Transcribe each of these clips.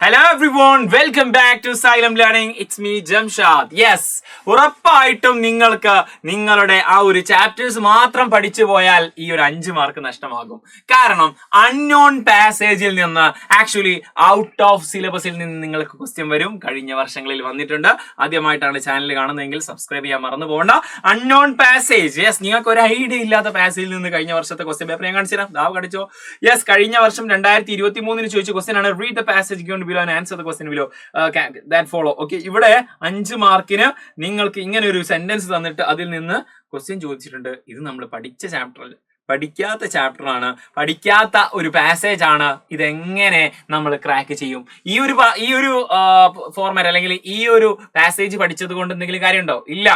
Hello everyone, welcome back to Xylem learning. It's me Jamshad. Yes, ഉറപ്പായിട്ടും നിങ്ങൾക്ക് നിങ്ങളുടെ ആ ഒരു ചാപ്റ്റേഴ്സ് മാത്രം പഠിച്ചു പോയാൽ ഈ ഒരു 5 മാർക്ക് നഷ്ടമാകും. കാരണം അൺനോൺ പാസേജിൽ നിന്ന് ആക്ച്വലി ഔട്ട് ഓഫ് സിലബസിൽ നിന്ന് നിങ്ങൾക്ക് ക്വസ്റ്റ്യൻ വരും. കഴിഞ്ഞ വർഷങ്ങളിൽ വന്നിട്ടുണ്ട്. ആദ്യമായിട്ടാണ് ചാനൽ കാണുന്നതെങ്കിൽ സബ്സ്ക്രൈബ് ചെയ്യാൻ മറന്നു പോകണ്ട. അൺനോൺ പാസേജ്, യെസ്, നിങ്ങൾക്ക് ഒരു ഐഡിയ ഇല്ലാത്ത പാസേജിൽ നിന്ന് കഴിഞ്ഞ വർഷത്തെ ക്വസ്റ്റ്യൻ പേപ്പർ ഞാൻ കാണിച്ചു തരാം. ദാവ് കടിച്ചോ. യെസ്, കഴിഞ്ഞ വർഷം 2023 ചോദിച്ച ക്വസ്റ്റ്യൻ ആണ്. Read the passage given below and answer the question below that follow. Okay, ഇവിടെ 5 മാർക്കിന് നിങ്ങൾക്ക് ഇങ്ങനെ ഒരു സെന്റൻസ് തന്നിട്ട് അതിൽ നിന്ന് ക്വസ്റ്റ്യൻ ചോദിച്ചിട്ടുണ്ട്. ഇത് നമ്മൾ പഠിച്ച ചാപ്റ്ററിൽ പഠിക്കാത്ത ചാപ്റ്ററാണ്, പഠിക്കാത്ത ഒരു പാസേജ് ആണ്. ഇതെങ്ങനെ നമ്മൾ ക്രാക്ക് ചെയ്യും? ഈ ഒരു ഫോർമാറ്റ് അല്ലെങ്കിൽ ഈ ഒരു പാസേജ് പഠിച്ചത് കൊണ്ട് എന്തെങ്കിലും കാര്യമുണ്ടോ? ഇല്ല.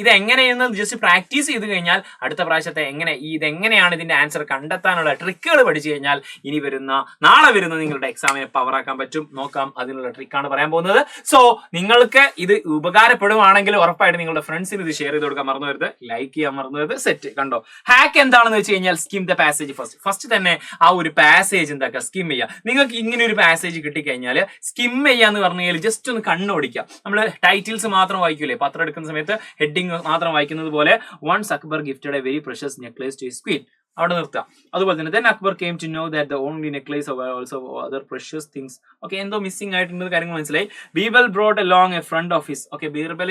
ഇതെങ്ങനെയെന്ന് ജസ്റ്റ് പ്രാക്ടീസ് ചെയ്ത് കഴിഞ്ഞാൽ അടുത്ത പ്രാവശ്യത്തെ ഇതെങ്ങനെയാണ് ഇതിന്റെ ആൻസർ കണ്ടെത്താനുള്ള ട്രിക്കുകൾ പഠിച്ചു കഴിഞ്ഞാൽ നാളെ വരുന്ന നിങ്ങളുടെ എക്സാമിനെ പവറാക്കാൻ പറ്റും. നോക്കാം, അതിനുള്ള ട്രിക്കാണ് പറയാൻ പോകുന്നത്. സോ നിങ്ങൾക്ക് ഇത് ഉപകാരപ്പെടുവാണെങ്കിൽ ഉറപ്പായിട്ട് നിങ്ങളുടെ ഫ്രണ്ട്സിന് ഇത് ഷെയർ ചെയ്ത് കൊടുക്കാൻ മറന്നു വരുത്, ലൈക്ക് ചെയ്യാൻ മറന്നു വരുത്. സെറ്റ്. കണ്ടോ, ഹാക്ക് എന്താണെന്ന് വെച്ച് സ്കിം ദ പാസേജ് ഫസ്റ്റ് തന്നെ ആ ഒരു പാസേജ് എന്താക്കുക, സ്കിം ചെയ്യുക. നിങ്ങൾക്ക് ഇങ്ങനെ ഒരു പാസേജ് കിട്ടിക്കഴിഞ്ഞാൽ സ്കിം ചെയ്യാന്ന് പറഞ്ഞു കഴിഞ്ഞാൽ ജസ്റ്റ് ഒന്ന് കണ്ണോടിക്കുക. നമ്മൾ ടൈറ്റിൽസ് മാത്രം വായിക്കൂലേ, പത്രം എടുക്കുന്ന സമയത്ത് ഹെഡിങ് മാത്രം വായിക്കുന്നത് പോലെ once Akbar gifted a very precious necklace to his queen, അവിടെ നിർത്തുക. അതുപോലെ തന്നെ then Akbar came to know that the only necklace were also other precious things. Okay, എന്തോ മിസ്സിംഗ് ആയിട്ടുണ്ടെന്ന് കാര്യങ്ങൾ മനസ്സിലായി. Birbal brought along a friend of his. Okay, Birbal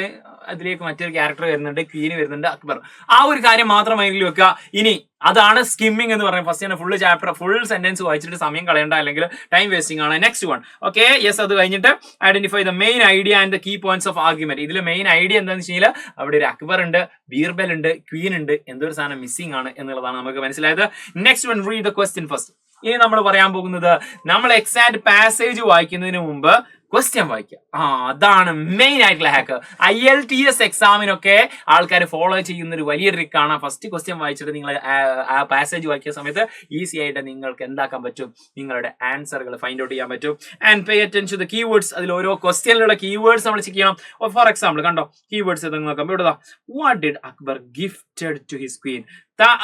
അതിലേക്ക് മറ്റൊരു character വരുന്നുണ്ട്, ക്വീൻ വരുന്നുണ്ട്, അക്ബർ. ആ ഒരു കാര്യം മാത്രം മൈൻഡിൽ വെക്കുക. ഇനി അതാണ് സ്കിമ്മിങ് എന്ന് പറയുന്നത്. ഫസ്റ്റ് തന്നെ ഫുൾ ചാപ്റ്റർ ഫുൾ സെന്റൻസ് വായിച്ചിട്ട് സമയം കളയണ്ട, അല്ലെങ്കിൽ ടൈം വേസ്റ്റിംഗ് ആണ്. Next one. ഓക്കെ, യെസ്, അത് കഴിഞ്ഞിട്ട് identify the main idea and the key points of argument. ഇതിൽ മെയിൻ ഐഡിയ എന്താണെന്ന് വെച്ച് കഴിഞ്ഞാൽ അവിടെ ഒരു അക്ബർ ഉണ്ട്, ബീർബൽ ഉണ്ട്, ക്വീൻ ഉണ്ട്, എന്തൊരു സാധനം മിസ്സിംഗ് ആണ് എന്നുള്ളതാണ് നമുക്ക് മനസ്സിലായത്. Next one, read the question first. ഇനി നമ്മൾ പറയാൻ പോകുന്നത്, നമ്മൾ എക്സാക്ട് പാസേജ് വായിക്കുന്നതിന് മുമ്പ് ക്വസ്റ്റ്യൻ വായിക്കുക. അതാണ് മെയിൻ ആയിട്ടുള്ള ഹാക്ക്. IELTS എക്സാമിനൊക്കെ ആൾക്കാർ ഫോളോ ചെയ്യുന്ന ഒരു വലിയ ട്രിക്കാണ്. ഫസ്റ്റ് ക്വസ്റ്റ്യൻ വായിച്ചിട്ട് നിങ്ങൾ ആ പാസേജ് വായിക്കുന്ന സമയത്ത് ഈസി ആയിട്ട് നിങ്ങൾക്ക് എന്താക്കാൻ പറ്റും, നിങ്ങളുടെ ആൻസറുകൾ ഫൈൻഡ് ഔട്ട് ചെയ്യാൻ പറ്റും. And pay attention to the keywords. അതിൽ ഓരോ ക്വസ്റ്റ്യനിലുള്ള കീവേഡ്സ് നമ്മൾ ചെക്ക് ചെയ്യണം. ഫോർ എക്സാമ്പിൾ കണ്ടോ, കീവേഡ്സ് ഏതെങ്കിലും നോക്കാം. ഇവിടെ what did Akbar gifted to his queen.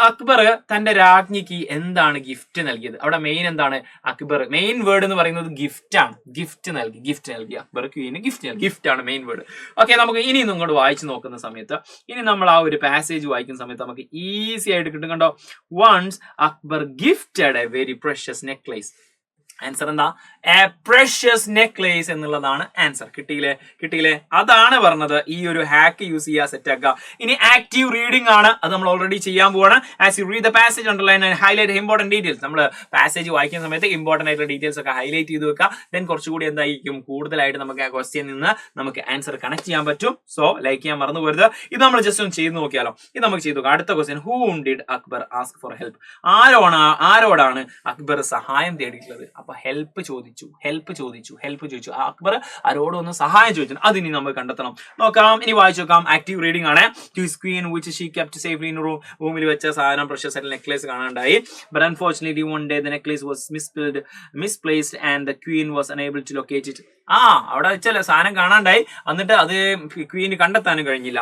Akbar തന്റെ രാജ്ഞിക്ക് എന്താണ് ഗിഫ്റ്റ് നൽകിയത്? അവിടെ മെയിൻ എന്താണ്? അക്ബർ മെയിൻ വേർഡ് എന്ന് പറയുന്നത് ഗിഫ്റ്റ് ആണ്. ഗിഫ്റ്റ് നൽകി അക്ബർ ക്വീന് ഗിഫ്റ്റ് നൽകി. ഗിഫ്റ്റ് ആണ് മെയിൻ വേർഡ്. ഓക്കെ, നമുക്ക് ഇനി ഇങ്ങോട്ട് വായിച്ചു നോക്കുന്ന സമയത്ത്, ഇനി നമ്മൾ ആ ഒരു പാസേജ് വായിക്കുന്ന സമയത്ത് നമുക്ക് ഈസി ആയിട്ട് കിട്ടും. കണ്ടോ, once Akbar gifted a very precious necklace. Answer എന്താ? എ പ്രഷ്യസ് നെക്ലേസ് എന്നുള്ളതാണ് ആൻസർ. കിട്ടിയില്ലേ? അതാണ് പറഞ്ഞത്. ഈ ഒരു ഹാക്ക് യൂസ് ചെയ്യുക, സെറ്റ് ആക്കുക. ഇനി ആക്റ്റീവ് റീഡിംഗ് ആണ്, അത് നമ്മൾ ഓൾറെഡി ചെയ്യാൻ പോവാണ്. As you read the passage underline and highlight important details. നമ്മൾ പാസേജ് വായിക്കുന്ന സമയത്ത് ഇമ്പോർട്ടന്റ് ആയിട്ടുള്ള ഡീറ്റെയിൽസ് ഒക്കെ ഹൈലൈറ്റ് ചെയ്ത് വെക്കുക. ദെൻ കുറച്ചുകൂടി എന്തായിരിക്കും, കൂടുതലായിട്ട് നമുക്ക് ആ ക്വസ്റ്റ്യൻ നിന്ന് നമുക്ക് ആൻസർ കണക്ട് ചെയ്യാൻ പറ്റും. സോ ലൈക്ക് ചെയ്യാൻ മറന്നു പോരുത്. ഇത് നമ്മൾ ജസ്റ്റ് ഒന്ന് ചെയ്ത് നോക്കിയാലോ. ഇത് നമുക്ക് ചെയ്ത് നോക്കാം. അടുത്ത question, whom did Akbar ask for help. ആരോടാണ് അക്ബർ സഹായം തേടിയിട്ടുള്ളത്? അപ്പൊ ഹെൽപ്പ് ചോദിച്ചു. അക്ബർ ആരോട് ഒന്ന് സഹായം ചോദിച്ചു. അതിനി നമ്മൾ കണ്ടെത്തണം. നോക്കാം, ഇനി വായിച്ചു നോക്കാം. ആക്റ്റീവ് റീഡിംഗ് ആണ്. To his queen which she kept safely in റൂമിൽ വെച്ച സാധനം പ്രഷ്യസ് ആയിട്ട് necklace കാണാണ്ടായി. But unfortunately one day the necklace was misplaced and the queen was unable to locate it. അവിടെ വെച്ചല്ലേ സാധനം കാണാണ്ടായി, എന്നിട്ട് അത് ക്വീന് കണ്ടെത്താനും കഴിഞ്ഞില്ല.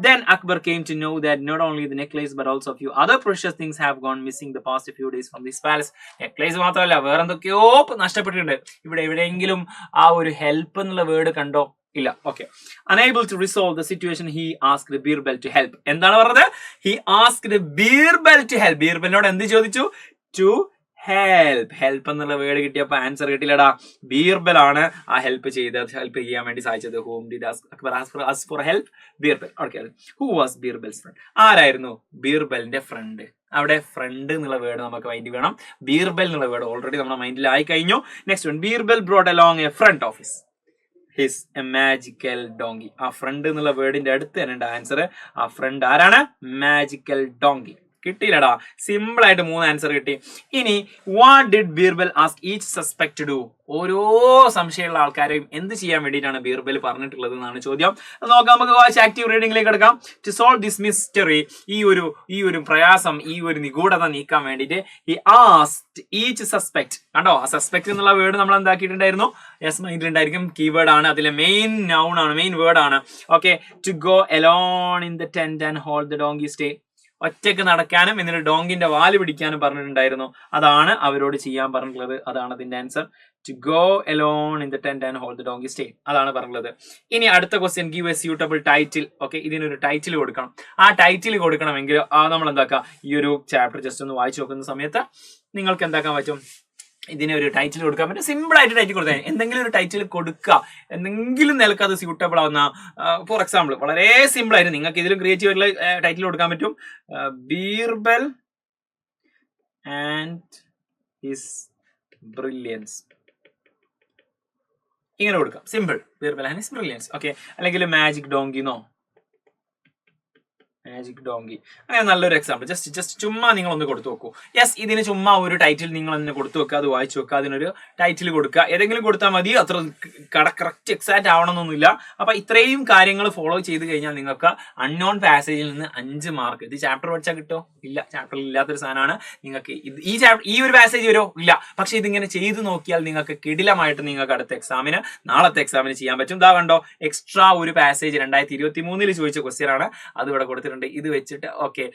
Then Akbar came to know that not only the necklace but also a few other precious things have gone missing the past few days from this palace. Necklace മാത്രമല്ല, വേറെ എന്തൊക്കെയോ നഷ്ടപ്പെട്ടിട്ടുണ്ട്. ഇവിടെ എവിടെയെങ്കിലും ആ ഒരു ഹെൽപ്പ് എന്നുള്ള വേർഡ് കണ്ടോ? ഇല്ല. Okay, unable to resolve the situation he asked Birbal to help. എന്താണ് പറഞ്ഞത്? He asked Birbal to help. ബീർബലിനോട് എന്ത് ചോദിച്ചു? To ഹെൽപ്പ് എന്നുള്ള വേർഡ് കിട്ടിയപ്പോ ആൻസർ കിട്ടില്ലടാ. ബീർബൽ ആണ് ആ ഹെൽപ്പ് ചെയ്യാൻ വേണ്ടി സഹായിച്ചത്. Whom did Akbar ask for help? Birbal. Okay, who was Birbal's friend? ആരായിരുന്നു ബീർബലിന്റെ ഫ്രണ്ട്? അവിടെ ഫ്രണ്ട് എന്നുള്ള വേർഡ് നമുക്ക് മൈൻഡിൽ വേണം. ബീർബൽ എന്നുള്ള വേർഡ് ഓൾറെഡി നമ്മുടെ മൈൻഡിൽ ആയി കഴിഞ്ഞു. Next one, Birbal brought along a friend of he's a magical donkey. ആ ഫ്രണ്ട് എന്നുള്ള വേർഡിന്റെ അടുത്ത് തന്നെ ആൻസർ. ആ ഫ്രണ്ട് ആരാണ്? Magical donkey. കിട്ടിയില്ലടാ. സിമ്പിൾ ആയിട്ട് 3 ആൻസർ കിട്ടി. ഇനി what did Birbal ask each suspect to? ഓരോ സംശയമുള്ള ആൾക്കാരെയും എന്ത് ചെയ്യാൻ വേണ്ടിയിട്ടാണ് ബീർബൽ പറഞ്ഞിട്ടുള്ളത് എന്നാണ് ചോദ്യം. നോക്കാം, നമുക്ക് വായിച്ച് ആക്റ്റീവ് റീഡിംഗിലേക്ക് എടുക്കാം. ടു സോൾവ് ദിസ് മിസ്റ്ററി, ഈ ഒരു പ്രയാസം, ഈ ഒരു നിഗൂഢത നീക്കാൻ വേണ്ടിയിട്ട് ഹി ആസ്ക്ഡ് ഈച്ച് സസ്പെക്ട്. കണ്ടോ, ആ സസ്പെക്ട് എന്നുള്ള വേർഡ് നമ്മൾ എന്താക്കിയിട്ടുണ്ടായിരുന്നു? യെസ്, മൈൻഡിൽ ഉണ്ടായിരിക്കും. കീവേഡ് ആണ്, അതിലെ മെയിൻ നൗൺ ആണ്, മെയിൻ വേർഡ് ആണ്. Okay, to go alone in the tent and hold the donkey stay. ഒറ്റയ്ക്ക് നടക്കാനും എന്നിട്ട് ഡോങ്കിന്റെ വാല് പിടിക്കാനും പറഞ്ഞിട്ടുണ്ടായിരുന്നു. അതാണ് അവരോട് ചെയ്യാൻ പറഞ്ഞിട്ടുള്ളത്. അതാണ് അതിന്റെ answer. to go alone in the tent and hold the donkey stay. അതാണ് പറഞ്ഞത്. ഇനി അടുത്ത question, give A suitable title. Okay, ഇതിനൊരു ടൈറ്റിൽ കൊടുക്കണം. ആ ടൈറ്റിൽ കൊടുക്കണമെങ്കിൽ നമ്മൾ എന്താക്കുക, ഈ ഒരു ചാപ്റ്റർ ജസ്റ്റ് ഒന്ന് വായിച്ചു നോക്കുന്ന സമയത്ത് നിങ്ങൾക്ക് എന്താക്കാൻ പറ്റും, ഇതിനെ ഒരു ടൈറ്റിൽ കൊടുക്കാൻ പറ്റും. സിമ്പിൾ ആയിട്ട് ടൈറ്റിൽ കൊടുത്താൽ എന്തെങ്കിലും ഒരു ടൈറ്റിൽ കൊടുക്കുക, എന്തെങ്കിലും നിലക്ക് അത് സ്യൂട്ടബിൾ ആവുന്ന. ഫോർ എക്സാമ്പിൾ വളരെ സിമ്പിൾ ആയിട്ട് നിങ്ങൾക്ക് ഇതിലും ക്രിയേറ്റീവ് ആയിട്ടുള്ള ടൈറ്റിൽ കൊടുക്കാൻ പറ്റും. ബീർബൽ ആൻഡ് ഹിസ് ബ്രില്യൻസ്, ഇങ്ങനെ കൊടുക്കാം. Simple, Birbal and his brilliance. Okay, അല്ലെങ്കിൽ മാജിക് ഡോങ്കിന്നോ, മാജിക് ഡോങ്കി, അങ്ങനെ നല്ലൊരു എക്സാമ്പിൾ. ജസ്റ്റ് ചുമ്മാ നിങ്ങൾ ഒന്ന് കൊടുത്തു നോക്കൂ. യെസ്, ഇതിന് ചുമ്മാ ഒരു ടൈറ്റിൽ നിങ്ങൾ തന്നെ കൊടുത്തു വെക്കുക, അത് വായിച്ചു വെക്കുക, അതിനൊരു ടൈറ്റിൽ കൊടുക്കുക. ഏതെങ്കിലും കൊടുത്താൽ മതി, അത്ര കറക്റ്റ് എക്സാക്റ്റ് ആവണമെന്നൊന്നുമില്ല. അപ്പൊ ഇത്രയും കാര്യങ്ങൾ ഫോളോ ചെയ്ത് കഴിഞ്ഞാൽ നിങ്ങൾക്ക് അൺനോൺ പാസേജിൽ നിന്ന് 5 മാർക്ക്. ഇത് ചാപ്റ്റർ പഠിച്ചാൽ കിട്ടോ? ഇല്ല, ചാപ്റ്ററിൽ ഇല്ലാത്തൊരു സാധനമാണ്. നിങ്ങൾക്ക് ഈ ഒരു പാസേജ് വരുമോ? ഇല്ല. പക്ഷെ ഇതിങ്ങനെ ചെയ്ത് നോക്കിയാൽ നിങ്ങൾക്ക് കിടിലമായിട്ട് നിങ്ങൾക്ക് അടുത്ത എക്സാമിന്, നാളത്തെ എക്സാമിന് ചെയ്യാൻ പറ്റും. ഇതാ കണ്ടോ, എക്സ്ട്രാ ഒരു പാസേജ് 2023 ചോദിച്ച ക്വസ്റ്റ്യൻ ആണ്, അത് ഇവിടെ കൊടുത്തിട്ടുണ്ട്. ഇത് വെച്ചിട്ട് ഓക്കെ,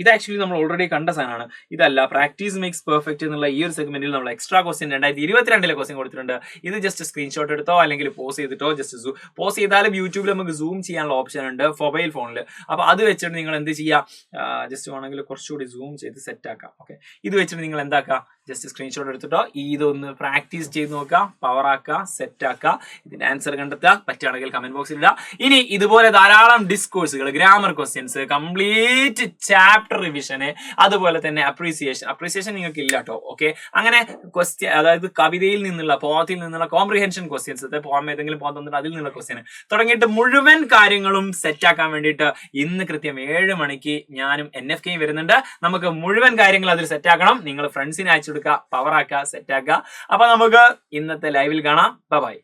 ഇത് ആക്ച്വലി നമ്മൾ ഓൾറെഡി കണ്ട സാധനമാണ്. ഇതല്ല, പ്രാക്ടീസ് മേക്സ് പെർഫെക്റ്റ് എന്നുള്ള ഈ ഒരു സെഗ്മെന്റിൽ നമ്മൾ എക്സ്ട്രാ ക്വസ്റ്റ്യൻ 2022 ക്വസ്റ്റ്യൻ കൊടുത്തിട്ടുണ്ട്. ഇത് ജസ്റ്റ് സ്ക്രീൻഷോട്ട് എടുത്തോ അല്ലെങ്കിൽ പോസ് ചെയ്തിട്ടോ, ജസ്റ്റ് പോസ് ചെയ്താലും യൂട്യൂബിൽ നമുക്ക് സൂം ചെയ്യാനുള്ള ഓപ്ഷൻ ഉണ്ട് മൊബൈൽ ഫോണിൽ. അപ്പൊ അത് വെച്ചിട്ട് നിങ്ങൾ എന്ത് ചെയ്യാം, ജസ്റ്റ് വേണമെങ്കിൽ കുറച്ചുകൂടി സൂം ചെയ്ത് സെറ്റ് ആക്കാം. ഓക്കെ, ഇത് വെച്ചിട്ട് നിങ്ങൾ എന്താക്കാം, ജസ്റ്റ് സ്ക്രീൻഷോട്ട് എടുത്തിട്ടോ ഇതൊന്ന് പ്രാക്ടീസ് ചെയ്ത് നോക്കുക, പവർ ആക്കുക, സെറ്റ് ആക്കുക, ഇതിന്റെ ആൻസർ കണ്ടെത്തുക. പറ്റുകയാണെങ്കിൽ കമന്റ് ബോക്സിൽ ഇടുക. ഇനി ഇതുപോലെ ധാരാളം ഡിസ്കോഴ്സുകൾ, ഗ്രാമർ ക്വസ്റ്റ്യൻസ്, കംപ്ലീറ്റ് ചാപ്റ്റർ റിവിഷന്, അതുപോലെ തന്നെ അപ്രീസിയേഷൻ നിങ്ങൾക്ക് ഇല്ല കേട്ടോ. ഓക്കെ, അങ്ങനെ ക്വസ്റ്റ്യൻ, അതായത് കവിതയിൽ നിന്നുള്ള, പോത്തിൽ നിന്നുള്ള കോംപ്രിഹെൻഷൻ ക്വസ്റ്റ്യൻസ്, പോം ഏതെങ്കിലും പോം തന്നിട്ട് അതിൽ നിന്നുള്ള ക്വസ്റ്റ്യൻ തുടങ്ങിയിട്ട് മുഴുവൻ കാര്യങ്ങളും സെറ്റ് ആക്കാൻ വേണ്ടിയിട്ട് ഇന്ന് കൃത്യം 7 മണിക്ക് ഞാനും NFK വരുന്നുണ്ട്. നമുക്ക് മുഴുവൻ കാര്യങ്ങൾ അതിൽ സെറ്റ് ആക്കണം. നിങ്ങൾ ഫ്രണ്ട്സിനെ അയച്ചു കൊടുക്കുക, പവർ ആക്കുക, സെറ്റ് ആക്കുക. അപ്പൊ നമുക്ക് ഇന്നത്തെ ലൈവിൽ കാണാം. ബൈ.